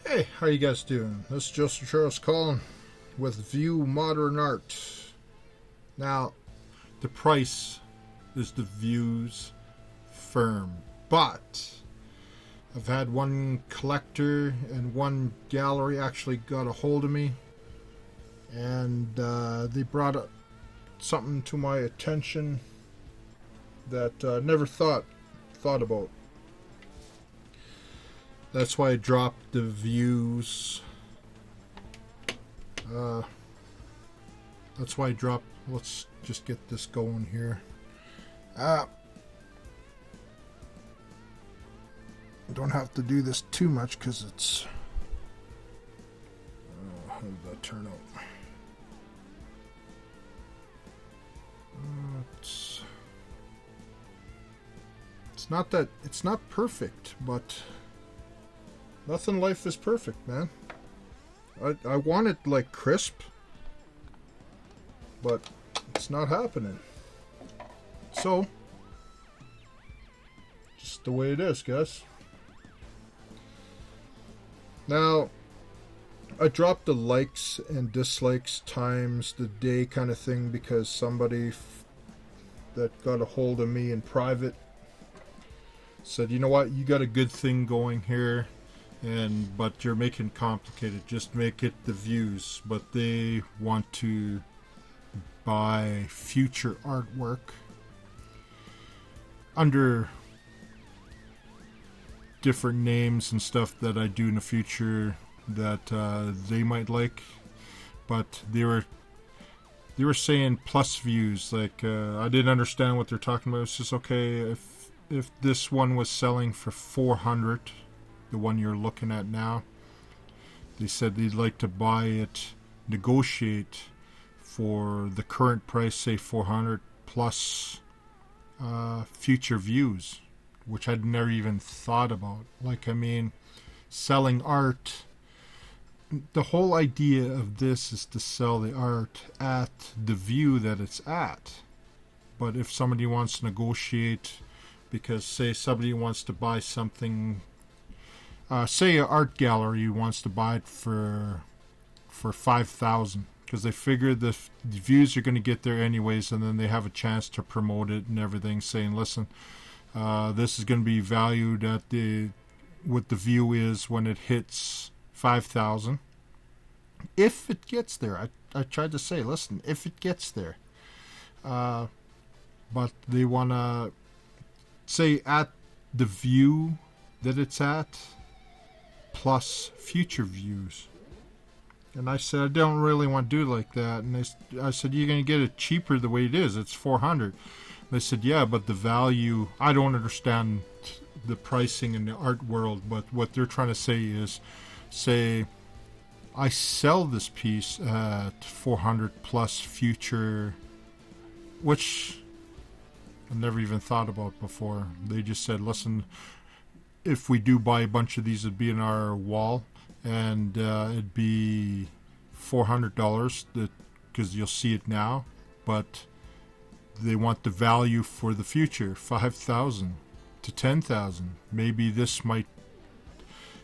Hey, how you guys doing? This is Joseph Charles Colin with View Modern Art. Now, the price is the View's firm, but I've had one collector and one gallery actually got a hold of me, and they brought up something to my attention that I never thought about. That's why I dropped the views. That's why I dropped. Let's just get this going here. Don't have to do this too much because it's. How did that turn out? It's not perfect, but. Nothing in life is perfect, man. I want it like crisp, but it's not happening. So, just the way it is, guys. Now, I dropped the likes and dislikes times the day kind of thing because somebody that got a hold of me in private said, you know what, you got a good thing going here. But you're making it complicated. Just make it the views. But they want to buy future artwork under different names and stuff that I do in the future that they might like. But they were saying plus views. Like I didn't understand what they're talking about. It's just okay if this one was selling for 400. The one you're looking at now, they said they'd like to buy it, negotiate for the current price, say 400 plus future views, which I'd never even thought about. Like, I mean, selling art, the whole idea of this is to sell the art at the view that it's at. But if somebody wants to negotiate, because say somebody wants to buy something, say an art gallery wants to buy it for $5,000 because they figure the views are going to get there anyways, and then they have a chance to promote it and everything, saying, listen, this is going to be valued at what the view is when it hits 5,000. If it gets there, I tried to say, listen, if it gets there, but they want to say at the view that it's at plus future views. And I said, I don't really want to do it like that. And I said, you're going to get it cheaper the way it is. It's 400. They said, yeah, but the value, I don't understand the pricing in the art world, but what they're trying to say is, say, I sell this piece at 400 plus future, which I never even thought about before. They just said, listen, if we do buy a bunch of these, it'd be in our wall, and it'd be $400 because you'll see it now, but they want the value for the future, 5,000 to 10,000. Maybe this might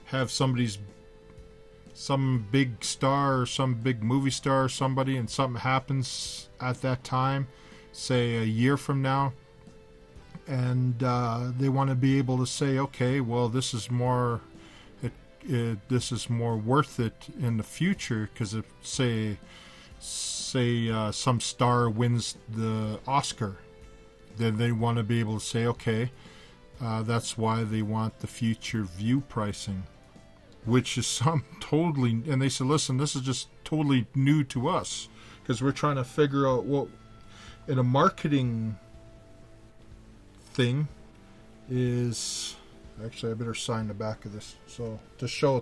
have some big star or some big movie star or somebody, and something happens at that time, say a year from now, and they want to be able to say, okay, well, this is more worth it in the future because if say some star wins the Oscar, then they want to be able to say, okay, that's why they want the future view pricing, which is totally. And they said, listen, this is just totally new to us because we're trying to figure out what in a marketing thing is. Actually, I better sign the back of this so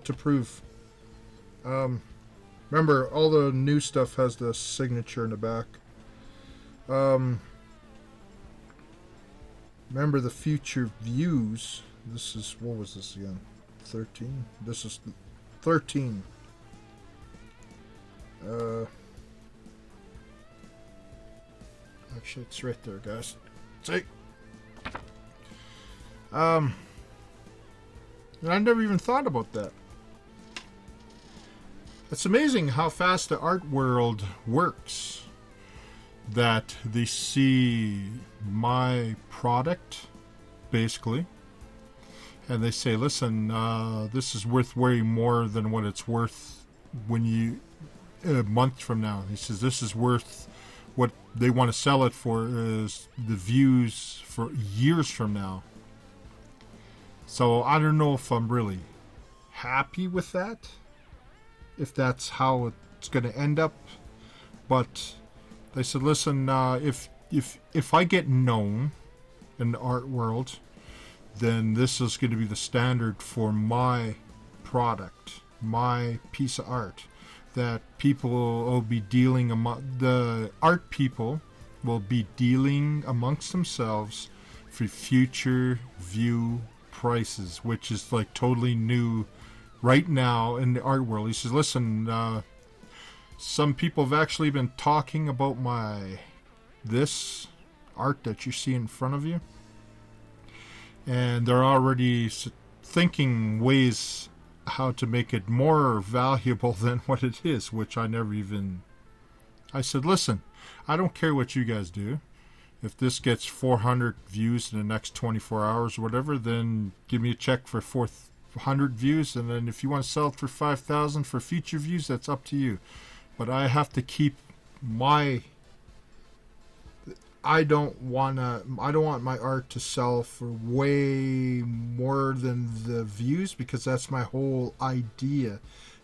to prove. Remember, all the new stuff has the signature in the back. Remember the future views. This is, what was this again? 13. This is 13. Actually, it's right there, guys. See. And I never even thought about that. It's amazing how fast the art world works. That they see my product, basically, and they say, listen, this is worth way more than what it's worth when you, a month from now. He says this is worth what they want to sell it for is the views for years from now. So I don't know if I'm really happy with that, if that's how it's going to end up. But they said, listen, if I get known in the art world, then this is going to be the standard for my product, my piece of art, that people will be dealing the art people will be dealing amongst themselves for future view prices, which is like totally new right now in the art world. He says, listen, some people have actually been talking about this art that you see in front of you, and they're already thinking ways how to make it more valuable than what it is, which I said, listen, I don't care what you guys do. If this gets 400 views in the next 24 hours or whatever, then give me a check for 400 views, and then if you want to sell it for 5,000 for future views, that's up to you. But I have to keep I don't want my art to sell for way more than the views, because that's my whole idea.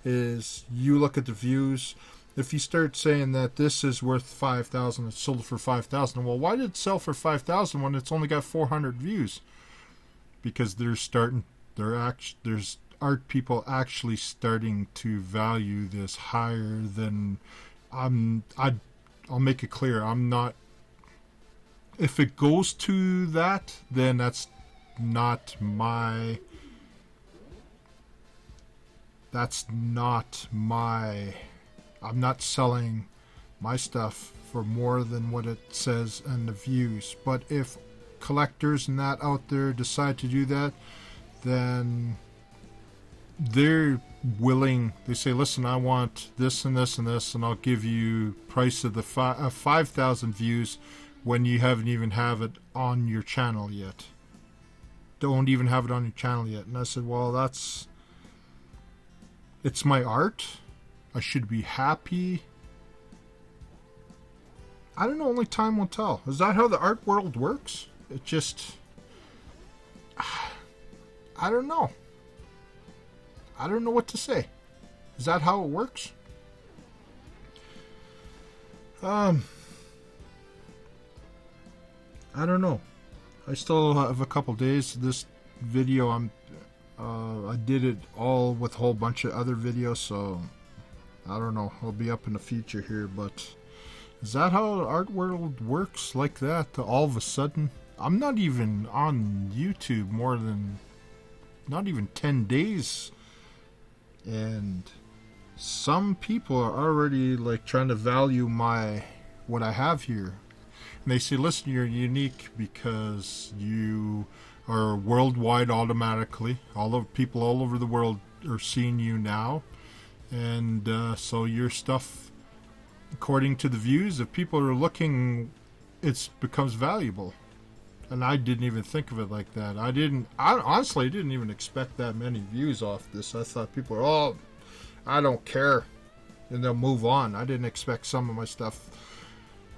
Is you look at the views. If you start saying that this is worth 5,000, it's sold for 5,000. Well, why did it sell for 5,000 when it's only got 400 views? Because there's art people actually starting to value this higher than I'll make it clear, I'm not. If it goes to that, then that's not my. I'm not selling my stuff for more than what it says in the views. But if collectors and that out there decide to do that, then they're willing. They say, listen, I want this and this and this, and I'll give you price of the 5,000 views when you haven't even have it on your channel yet. Don't even have it on your channel yet. And I said, well, it's my art. I should be happy. I don't know, only time will tell. Is that how the art world works? It just, I don't know. I don't know what to say. Is that how it works? I don't know. I still have a couple days. This video, I did it all with a whole bunch of other videos, so I don't know. I'll be up in the future here, but is that how the art world works like that? All of a sudden, I'm not even on YouTube more than not even 10 days, and some people are already like trying to value what I have here. And they say, listen, you're unique because you are worldwide automatically. All of people all over the world are seeing you now. And so your stuff, according to the views, if people are looking, it becomes valuable. And I didn't even think of it like that. I honestly didn't even expect that many views off this. I thought people are, oh, I don't care, and they'll move on. I didn't expect some of my stuff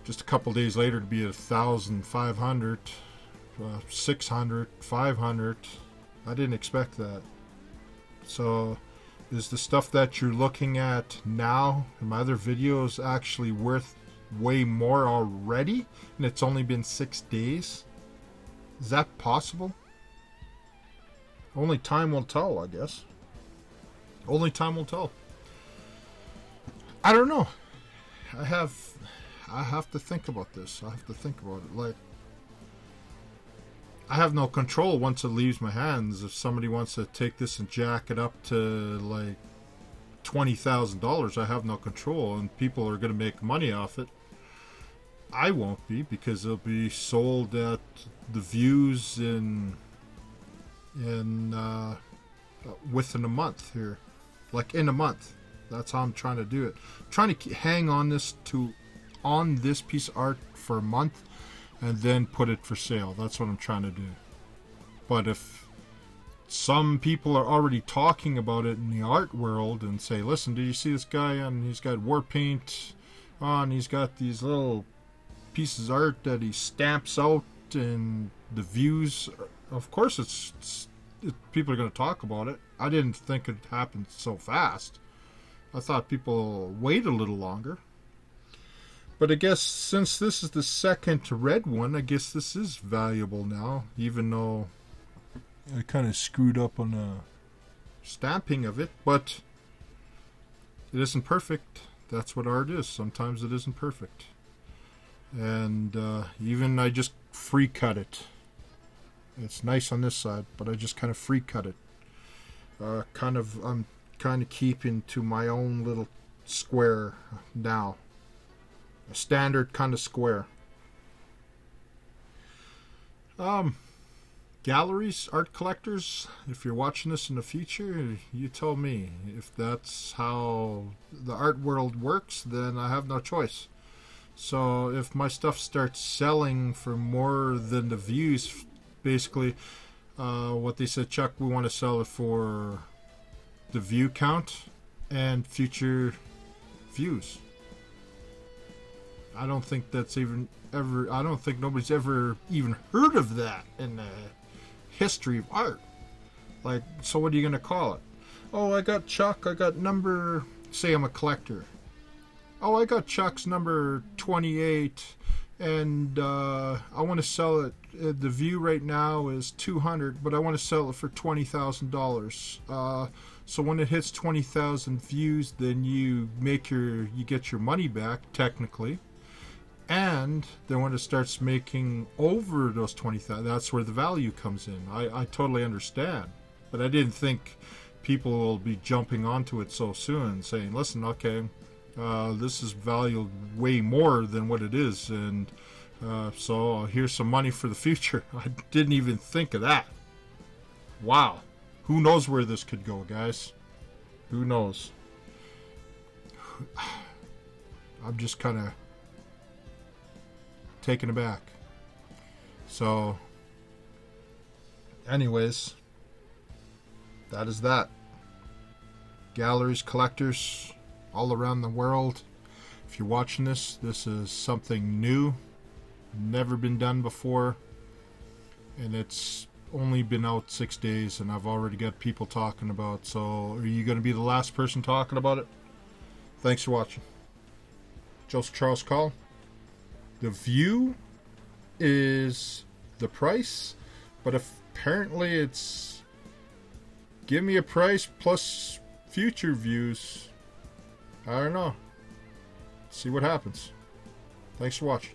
just a couple days later to be 1,500, 600, 500. I didn't expect that. So is the stuff that you're looking at now in my other videos actually worth way more already, and it's only been 6 days? Is that possible? Only time will tell, I guess. Only time will tell. I don't know. I have to think about this. I have to think about it. Like, I have no control once it leaves my hands. If somebody wants to take this and jack it up to like $20,000, I have no control, and people are going to make money off it. I won't be, because it'll be sold at the views in within a month here, like in a month. That's how I'm trying to do it. I'm trying to hang on this piece of art for a month and then put it for sale. That's what I'm trying to do. But if some people are already talking about it in the art world and say, listen, did you see this guy on, he's got Warpaint on, he's got these little pieces of art that he stamps out, and the views, of course people are going to talk about it. I didn't think it happened so fast. I thought people wait a little longer. But I guess since this is the second red one, I guess this is valuable now, even though I kind of screwed up on the stamping of it, but it isn't perfect. That's what art is. Sometimes it isn't perfect. And even I just free cut it. It's nice on this side, but I just kind of free cut it. I'm kind of keeping to my own little square now. A standard kind of square. Galleries, art collectors, if you're watching this in the future, you tell me. If that's how the art world works, then I have no choice. So if my stuff starts selling for more than the views, basically what they said, Chuck, we want to sell it for the view count and future views. I don't think that's I don't think nobody's ever even heard of that in the history of art. Like, so what are you going to call it? Oh, I got Chuck, I got number, say I'm a collector. Oh, I got Chuck's number 28, and I want to sell it. The view right now is 200, but I want to sell it for $20,000. So when it hits 20,000 views, then you get your money back technically. And then when it starts making over those 20,000, that's where the value comes in. I totally understand. But I didn't think people will be jumping onto it so soon, saying, listen, okay, this is valued way more than what it is. And so here's some money for the future. I didn't even think of that. Wow. Who knows where this could go, guys? Who knows? I'm just kind of taken aback. So anyways, that is that. Galleries, collectors all around the world, if you're watching this is something new, never been done before, and it's only been out 6 days and I've already got people talking about. So are you going to be the last person talking about it? Thanks for watching. Joseph Charles Colin. The view is the price, but apparently it's give me a price plus future views. I don't know. See what happens. Thanks for watching.